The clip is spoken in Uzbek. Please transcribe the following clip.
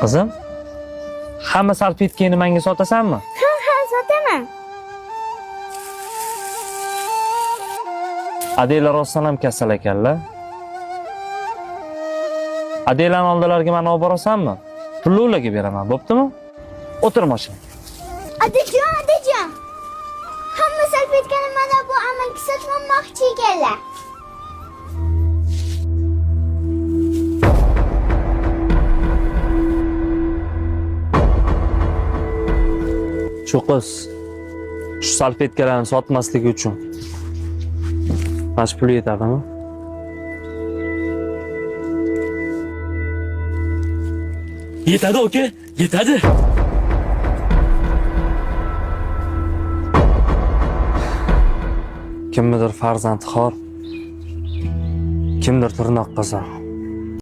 Qizim, hamma salfetkani menga sotasanmi? Ha, sotaman. Adela rostdan ham kasal ekanlar. Adelani oldilariga meni olib borasanmi? Pulni ularga beraman, bo'ptimi? O'tir mashinaga. Adajon. Hamma salfetkani mana bu amakka sotmoqchi ekanlar. Shu qiz shu salfetkalarni sotmasligi uchun mana pul yetadimi? Yetadi aka, yetadi. Kimnidir farzandi xor, kimdir tirnoq qizar.